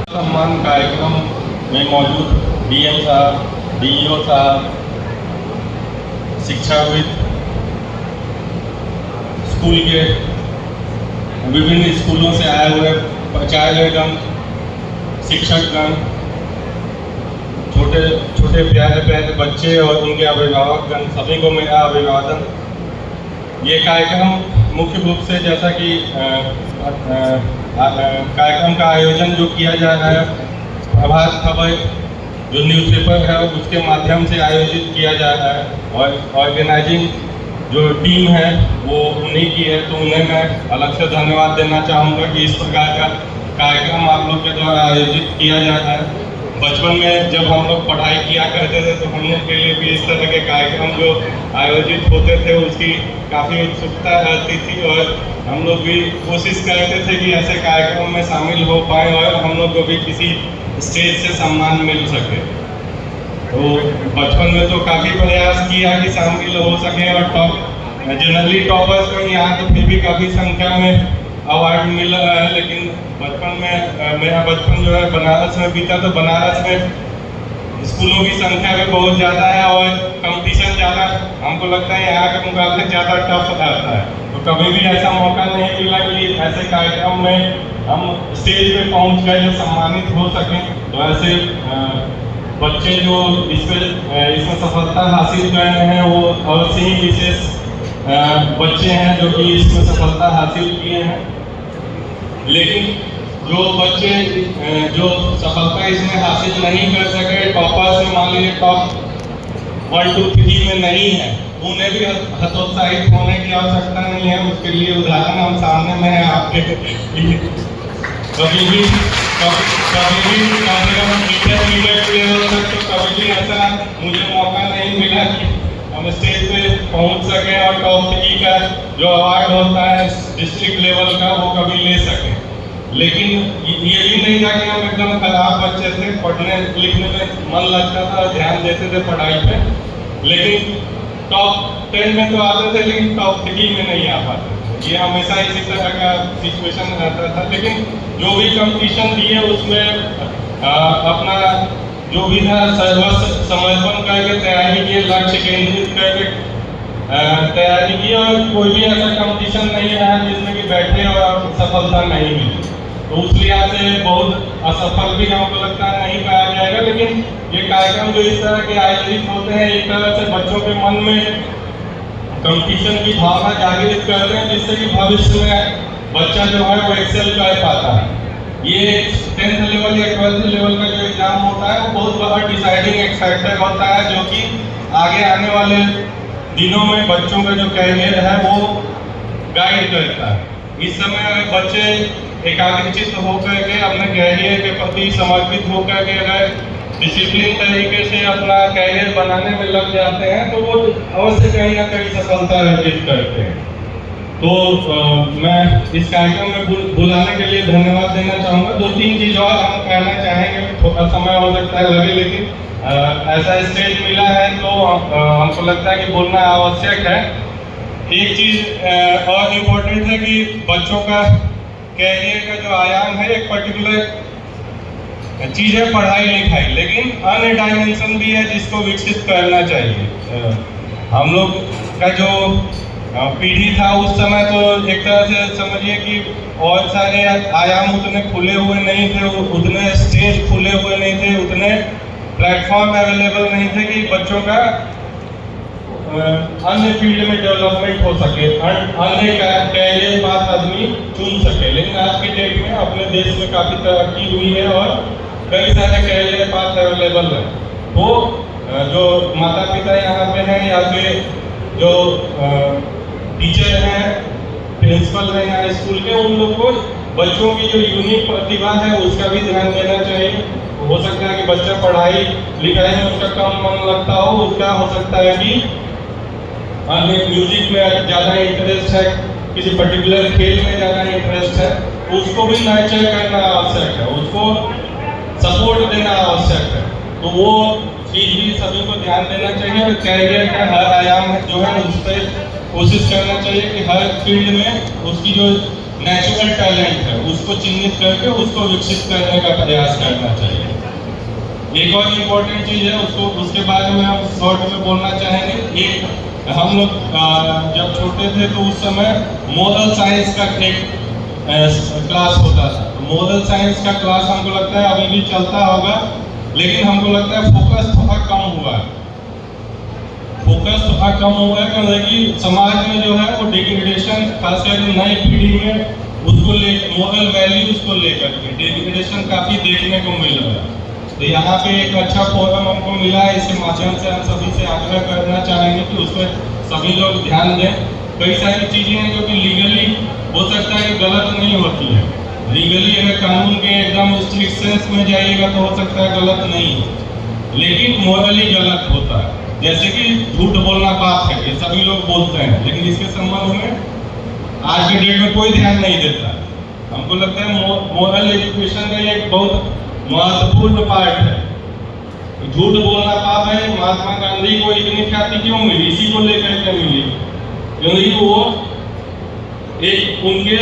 सम्मान कार्यक्रम में मौजूद डीएम साहब, डीईओ साहब, शिक्षाविद, स्कूल के विभिन्न स्कूलों से आए हुए प्राचार्यगण, शिक्षकगण, छोटे छोटे प्यारे प्यारे बच्चे और उनके अभिभावकगण, सभी को मेरा अभिवादन। ये कार्यक्रम मुख्य रूप से जैसा कि कार्यक्रम का आयोजन जो किया जा रहा है प्रभात खबर जो न्यूज़पेपर है उसके माध्यम से आयोजित किया जा रहा है और ऑर्गेनाइजिंग जो टीम है वो उन्हीं की है, तो उन्हें मैं अलग से धन्यवाद देना चाहूँगा कि इस प्रकार का कार्यक्रम आप लोग के द्वारा आयोजित किया जा रहा है। बचपन में जब हम लोग पढ़ाई किया करते थे तो हम लोग के लिए भी इस तरह के कार्यक्रम जो आयोजित होते थे उसकी काफ़ी उत्सुकता रहती थी और हम लोग भी कोशिश करते थे कि ऐसे कार्यक्रम में शामिल हो पाए और हम लोग को भी किसी स्टेज से सम्मान मिल सके। तो बचपन में तो काफ़ी प्रयास किया कि शामिल हो सके और जनरली टॉपर्स को यहाँ तो फिर भी काफ़ी संख्या में अवार्ड मिल रहा है, लेकिन बचपन में मेरा बचपन जो है बनारस में बीता, तो बनारस में स्कूलों की संख्या भी बहुत ज़्यादा है और कंपटीशन ज़्यादा, हमको लगता है यहाँ के मुकाबले ज़्यादा टफ रहता है। तो कभी भी ऐसा मौका नहीं मिला कि ऐसे कार्यक्रम में हम स्टेज पे पहुँच गए जो सम्मानित हो सकें। तो ऐसे बच्चे जो इसमें सफलता हासिल कर रहे हैं वो अवश्य ही विशेष बच्चे हैं जो कि इसमें सफलता हासिल किए हैं। लेकिन जो बच्चे जो सफलता इसमें हासिल नहीं कर सके, टॉपर्स में मान लीजिए टॉप 1, 2, 3 में नहीं है, उन्हें भी हतोत्साहित होने की आवश्यकता नहीं है। उसके लिए उदाहरण हम सामने में है आपके। कभी भी इंटरमीडिएट लेवल तक तो कभी भी ऐसा मुझे मौका नहीं मिला कि हम स्टेज पे पहुंच सके और टॉप 3 का जो अवार्ड होता है डिस्ट्रिक्ट लेवल का वो कभी ले सके। लेकिन ये भी नहीं था कि हम एकदम खराब बच्चे थे, पढ़ने लिखने में मन लगता था, ध्यान देते थे पढ़ाई पे, लेकिन टॉप 10 में तो आते थे लेकिन टॉप 3 में नहीं आ पाते थे। ये हमेशा इसी तरह का सिचुएशन रहता था। लेकिन जो भी कंपटीशन दिए उसमें अपना जो भी था सर्वस्व समर्पण करके तैयारी की, लक्ष्य केंद्रित करके तैयारी की और कोई भी ऐसा कंपटीशन नहीं रहा जिसमें कि बैठे और सफलता नहीं मिली। तो उस लिहाज से बहुत असफल भी हमको लगता है नहीं पाया जाएगा। लेकिन ये कार्यक्रम जो इस तरह के आयोजित होते हैं एक तरह से बच्चों के मन में कंपटीशन की भावना जागृत करते हैं, जिससे कि भविष्य में बच्चा जो है वो एक्सेल कर पाता है। ये 10th लेवल या 12th लेवल का जो एग्जाम होता है वो बहुत बड़ा डिसाइडिंग एक फैक्टर होता है जो कि आगे आने वाले दिनों में बच्चों का जो कैरियर है वो गाइड करता है। इस समय अगर बच्चे एकाग्रचित्त होकर के अपने कैरियर के प्रति समर्पित होकर के अगर डिसिप्लिन तरीके से अपना कैरियर बनाने में लग जाते हैं तो वो अवश्य कहीं ना कहीं सफलता अर्जित करते हैं। तो मैं इस कार्यक्रम में बुलाने के लिए धन्यवाद देना चाहूँगा। 2-3 चीज़ और हम कहना चाहेंगे, थोड़ा समय हो सकता है लगे, लेकिन ऐसा स्टेज मिला है तो हमको लगता है कि बोलना आवश्यक है। एक चीज़ और इम्पोर्टेंट है कि बच्चों का कैरियर का जो आयाम है एक पर्टिकुलर चीज़ है पढ़ाई लिखाई, लेकिन अन्य डायमेंशन भी है जिसको विकसित करना चाहिए। हम लोग का जो पीढ़ी था उस समय तो एक तरह से समझिए कि और सारे आयाम उतने खुले हुए नहीं थे, उतने स्टेज खुले हुए नहीं थे, उतने प्लेटफॉर्म अवेलेबल नहीं थे कि बच्चों का अन्य फील्ड में डेवलपमेंट हो सके, अन्य कैरियर पाथ आदमी चुन सके। लेकिन आज के डेट में अपने देश में काफ़ी तरक्की हुई है और कई सारे कैरियर पाथ अवेलेबल है। तो जो माता पिता यहाँ पे हैं या फिर जो टीचर हैं, प्रिंसिपल हैं यहाँ स्कूल के, उन लोग को बच्चों की जो यूनिक प्रतिभा है उसका भी ध्यान देना चाहिए। हो सकता है कि बच्चा पढ़ाई लिखाई में उसका कम मन लगता हो, उसका हो सकता है कि अन्य म्यूजिक में ज़्यादा इंटरेस्ट है, किसी पर्टिकुलर खेल में ज़्यादा इंटरेस्ट है, उसको भी नर्चर करना आवश्यक है, उसको सपोर्ट देना आवश्यक है। तो वो चीज़ भी सभी को ध्यान देना चाहिए और कैरियर का हर आयाम जो है उस पर कोशिश करना चाहिए कि हर फील्ड में उसकी जो नेचुरल टैलेंट है उसको चिन्हित करके उसको विकसित करने का प्रयास करना चाहिए। एक और इम्पोर्टेंट चीज़ है उसको उसके बारे में हम शॉर्ट में बोलना चाहेंगे। एक हम लोग जब छोटे थे तो उस समय मोरल साइंस का एक क्लास होता था। मोरल साइंस का क्लास हमको लगता है अभी भी चलता होगा, लेकिन हमको लगता है फोकस थोड़ा कम हुआ है। फोकस थोड़ा कम हुआ है क्योंकि समाज में जो है वो डिग्रेडेशन, खासकर नई पीढ़ी में उसको ले मोरल वैल्यूज को लेकर के डिग्रेडेशन काफ़ी देखने को मिल रहा है। तो यहाँ पे एक अच्छा फोरम हमको मिला है, इसके माध्यम से हम सभी से आग्रह करना चाहेंगे कि उस पर सभी लोग ध्यान दें। कई सारी चीज़ें हैं जो कि लीगली हो सकता है कि गलत नहीं होती है। लीगली अगर कानून के एकदम स्ट्रिक्ट सेंस में जाइएगा तो हो सकता है गलत नहीं, लेकिन मोरली गलत होता है। जैसे कि झूठ बोलना पाप है, ये सभी लोग बोलते हैं, लेकिन इसके संबंध में आज के डेट में कोई ध्यान नहीं देता। हमको लगता है मोरल एजुकेशन का ये एक बहुत महत्वपूर्ण पार्ट है। झूठ बोलना पाप है। महात्मा गांधी को इतनी ख्याति क्यों मिली? इसी को लेकर के मिली, क्योंकि वो एक उनके